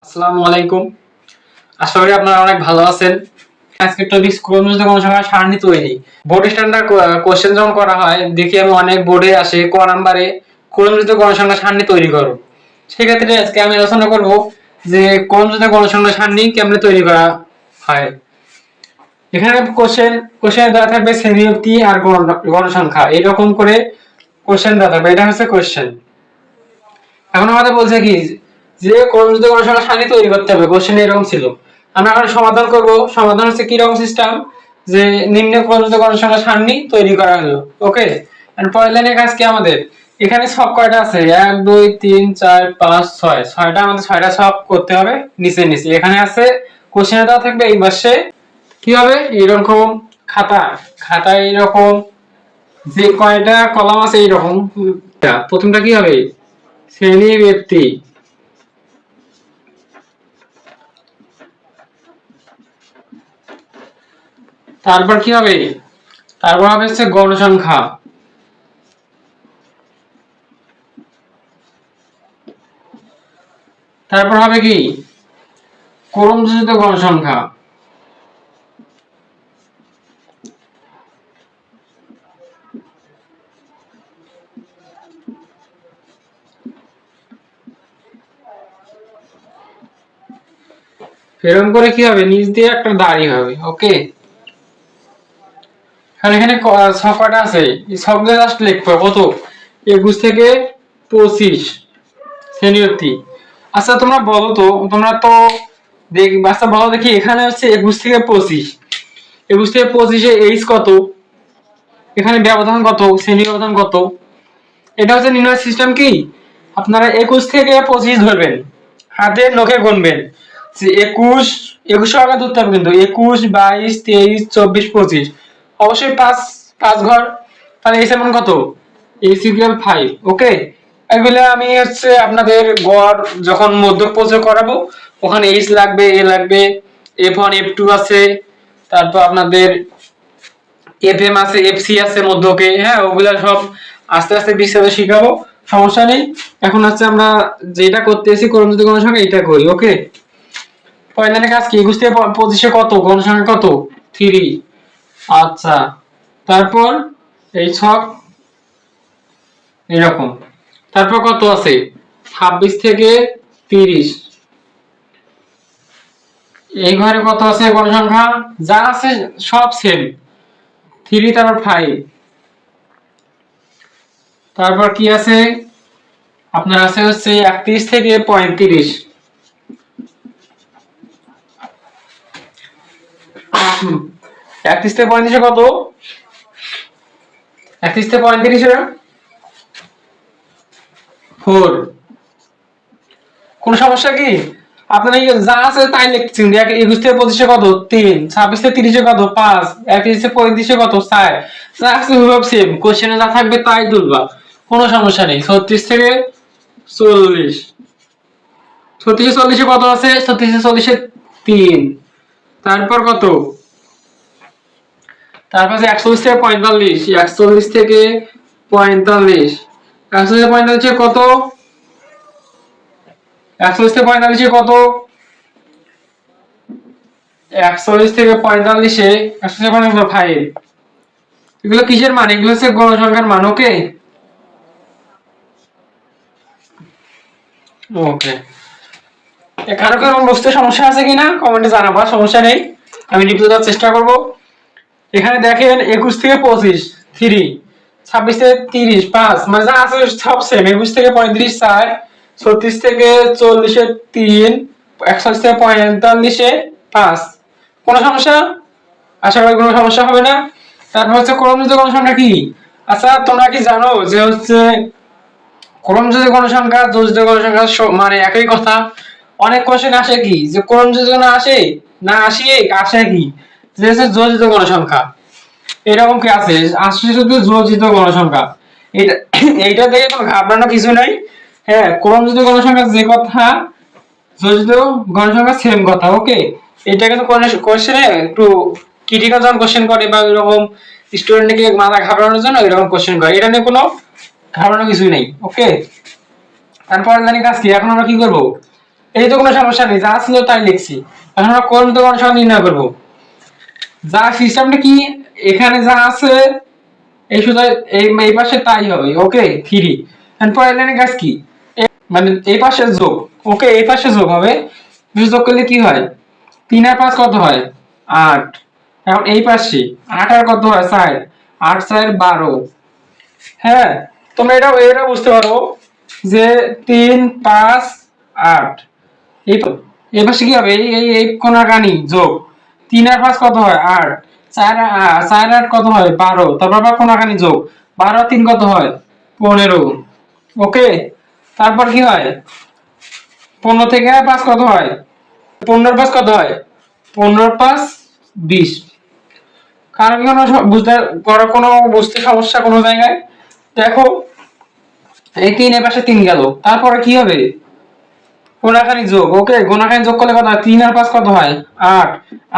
আসসালামু আলাইকুম। আশা করি আপনারা অনেক ভালো আছেন। আজকের টপিক ক্রমযুক্ত গণসংখ্যার সারণী তৈরি। বোর্ড স্ট্যান্ডার্ড কোশ্চেন যখন করা হয় দেখি আমি অনেক বোর্ডে আসে ক নাম্বারে ক্রমযুক্ত গণসংখ্যার সারণী তৈরি করো। সেক্ষেত্রে আজকে আমি আলোচনা করব যে ক্রমযুক্ত গণসংখ্যার সারণী কেমনে তৈরি করা হয়। এখানে কোশ্চেন দেওয়া থাকবে শ্রেণী ব্যক্তি আর গণসংখ্যা এরকম করে কোশ্চেন দেওয়া থাকবে। এটা হচ্ছে কোশ্চেন। এখন আমাদের বলছে কি যে ক্রমযুক্ত গণসংখ্যার সারণী তৈরি করতে হবে। কোশ্চেন এরকম ছিল। আমরা এখন সমাধান করব। সমাধান হচ্ছে কি রকম সিস্টেম যে নিম্ন ক্রমযুক্ত গণসংখ্যার সারণী তৈরি করা হলো। ওকে, এন্ড পরের লাইনের কাজ কি আমাদের এখানে সব কয়টা আছে 1 2 3 4 5 6 ছয়টা আমাদের ছয়টা সব করতে হবে নিচে নিচে। এখানে আছে কোশ্চেনে দেওয়া থাকবে এই পাশে কি হবে এরকম খাতায় এরকম যে কয়টা কলাম আছে এইরকম। প্রথমটা কি হবে শ্রেণী ব্যক্তি, তারপর কি হবে তারপর হবে হচ্ছে গণসংখ্যা, তারপর হবে কি ক্রমযুক্ত গণসংখ্যা, এরকম করে কি হবে নিচ দিয়ে একটা দাড়ি হবে। ওকে, এখানে ছক কয়টা আছে এই ছকগুলো জাস্ট লিখবো কত 21 থেকে 25 শ্রেণীব্যক্তি। আচ্ছা তোমরা বলো তো তোমরা তো বাচ্চা বলো দেখি এখানে হচ্ছে 21 থেকে 25, 21 থেকে 25 এইচ কত, এখানে ব্যবধান কত, শ্রেণী ব্যবধান কত। এটা হচ্ছে নির্ণয় সিস্টেম কি আপনারা 21 থেকে 25 ধরবেন, হাতের নখে গুনবেন যে 21 টাকা ধরতে হবে কিন্তু 21 22 23 24 25 অবশ্যই পাঁচ পাঁচ ঘর। তাহলে এই সমান কত এইচ ইকুয়াল 5। ওকে, এগুলো আমি হচ্ছে আপনাদের গড় যখন মধ্য প্রযোগ করাবো ওখানে এইচ লাগবে, এ লাগবে, F1 F2 আছে, তারপর আপনাদের এফএম আছে, এফসি আছে মধ্যকে। হ্যাঁ, ওগুলা সব আস্তে আস্তে বিস্তারিত শিখাবো, সমস্যা নেই। এখন হচ্ছে আমরা যেটা করতেছি ক্রমযুক্ত গণসংখ্যা এটা করি। ওকে, পয়েন্টের কাজ কি 21 থেকে 25 কত গণসংখ্যা কত 3। আচ্ছা, তারপর এই ছক এরকম, তারপর কত আছে 26 থেকে 30, এই ঘরে কত আছে গণসংখ্যা যা আছে সব সেম 3 তারপর 5, তারপর কি আছে আপনার আছে হচ্ছে 31 থেকে 35, 31 থেকে 35 কত 31 থেকে 35 4। কোন সমস্যা কি আপনারা যা আছে তাই লিখছেন 21 থেকে 25 কত 3, 26 থেকে 30 কত 5, 31 থেকে 35 কত 4, যা আছে সব সেম। কোশ্চেনে যা থাকবে তাই তুলবা, কোনো সমস্যা নেই। 36 থেকে 40, 36 40 কত আছে 36 40 3, তারপর কত তারপর 41 থেকে 45, 41 থেকে 45, 41 থেকে 45 কত 41 থেকে 45 কত 41 থেকে 45 5। এগুলো কিসের মান এগুলো হচ্ছে গণসংখ্যার মান। ওকে ওকে, কারো কারো বুঝতে সমস্যা আছে কিনা কমেন্টে জানাবা, সমস্যা নেই, আমি লিখতে দেওয়ার চেষ্টা করব। এখানে দেখেন 21 থেকে 25 3, 26 থেকে 30 5, মানে যা আছে সব সেম। 21 থেকে 35 4, 36 থেকে 40 3, 41 থেকে 45 5। কোনো সমস্যা আশা করি কোনো সমস্যা হবে না। তারপর হচ্ছে ক্রমযুক্ত গণসংখ্যা কি আচ্ছা তোমরা কি জানো যে হচ্ছে ক্রমযুক্ত গণসংখ্যা যোজিত গণসংখ্যা মানে একই কথা। অনেক কোশ্চেন আসে কি যে ক্রমযুক্ত না আসে না আসে আসে কি যে হচ্ছে যোজিত গণসংখ্যা এরকম কি আছে আসছে শুধু যোজিত গণসংখ্যা। এটা এইটা দেখে কোনো ঘাবড়ানোর কিছু নাই। হ্যাঁ, ক্রমযুক্ত গণসংখ্যা যে কথা যোজিত গণসংখ্যা সেম কথা। ওকে, এটা কিন্তু কোশ্চেনে একটু ক্রিটিক্যাল যখন কোশ্চেন করে বা এরকম স্টুডেন্টকে মাথা ঘাবড়ানোর জন্য এরকম কোশ্চেন করে, এটা নিয়ে কোনো ঘাবড়ানোর কিছুই নেই। ওকে, তারপর জানি কাজ কি এখন আমরা কি করব এই তো কোনো সমস্যা নেই, যা ছিল তাই লিখছি। এখন আমরা কর্মিত গণসংখ্যা নির্ণয় করবো। যা সিস্টেমটা কি, এখানে যা আছে এই শুধু এই পাশে তাই হবে। ওকে 3 এন্ড পরের লাইনে গাছ কি, মানে এই পাশে যোগ। ওকে এই পাশে যোগ হবে, যোগ করলে কি হয় 3 আর 5 কত হয় 8। এখন এই পাশে 8 আর কত হয় 4, 8 4 12। হ্যাঁ তোমরা এটা বুঝতে পারো যে 3 5 8 এই তো। এই পাশে কি হবে, এই কোণাকানি যোগ 3 আর 5 কত হয় 8, 4 4 8 কত হয় 12, তারপর আবার কোণাকানি যোগ 12 আর 3 কত হয় 15। ওকে তারপর কি হয় 15 থেকে 5 কত হয় 15 5 কত হয় 15 5 20। কারণ কি কোনো বুঝতে বড় কোনো বুঝতে সমস্যা কোনো জায়গায়? দেখো এই 3 এর পাশে 3 গেল, তারপরে কি হবে গুণাকারী যোগ। ওকে গুণাকারী যোগ করলে কত হয় 3 আর 5 কত হয় 8,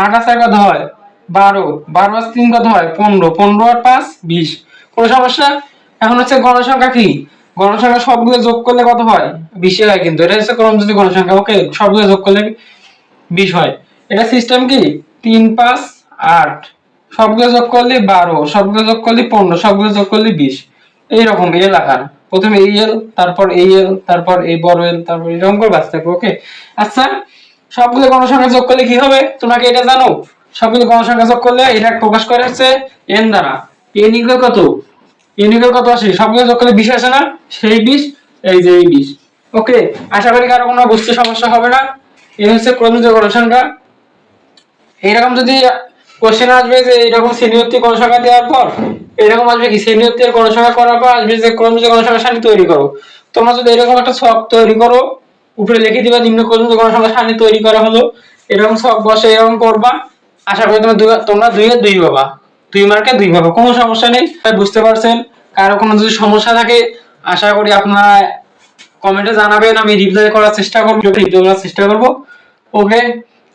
8 আর 4 কত হয় 12, 12 আর 3 কত হয় 15, 15 আর 5 20। কোনো সমস্যা? এখন হচ্ছে গণসংখ্যা কি, গণসংখ্যা সবগুলো যোগ করলে কত হয় 20 হয়, কিন্তু এটা হচ্ছে ক্রমযুক্ত গণসংখ্যা। ওকে সবগুলো যোগ করলে 20 হয়। এটা সিস্টেম কি 3 5 8 সবগুলো যোগ করলে 12, সবগুলো যোগ করলে 15, সবগুলো যোগ করলে 20। এইরকম এল আকার, প্রথমে এই এল, তারপর এই এল, তারপর এই বড় এল, তারপর এরকম করে বাঁচতে থাকবে। ওকে আচ্ছা সবগুলো গণসংখ্যা যোগ করলে কি হবে তোমাকে এটা জানো? সবগুলো গণসংখ্যা যোগ করলে এটা প্রকাশ করে হচ্ছে n দ্বারা। n ইকুয়াল কত, n ইকুয়াল কত আসে, সবগুলো যোগ করলে 20 আসে না, সেই 20, এই যে এই 20। ওকে আশা করি কারো কোনো বুঝতে সমস্যা হবে না। এই হচ্ছে ক্রমিক গণসংখ্যা। এরকম যদি কোশ্চেন আসবে যে এরকম শ্রেণীবদ্ধ গণসংখ্যা দেওয়ার পর এরকম আসবে কি শ্রেণীবদ্ধ গণসংখ্যা করার পর আসবে যে ক্রমিক গণসংখ্যা সারণী তৈরি করো। তোমরা যদি এরকম একটা ছক তৈরি করো, উপরে লিখে দিবা নিম্ন ক্রমিক গণসংখ্যা সারণী তৈরি করা হলো, এরকম ছক বসে এরকম করবা। আশা করি তোমরা 2 এ 2 পাবা, 2 মার্কে 2 পাবা, কোনো সমস্যা নেই। বুঝতে পারছেন? কারো কোনো যদি সমস্যা থাকে আশা করি আপনারা কমেন্টে জানাবেন, আমি রিপ্লাই করার চেষ্টা করব, রিপ্লাই করার চেষ্টা করব। ওকে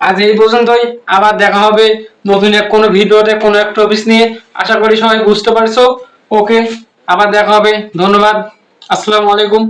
আজ এই পর্যন্তই, আবার দেখা হবে নতুন এক কোনো ভিডিওতে কোনো এক টপিক নিয়ে। আশা করি সবাই বুঝতে পারছো। ওকে আবার দেখা হবে, ধন্যবাদ, আসসালামু আলাইকুম।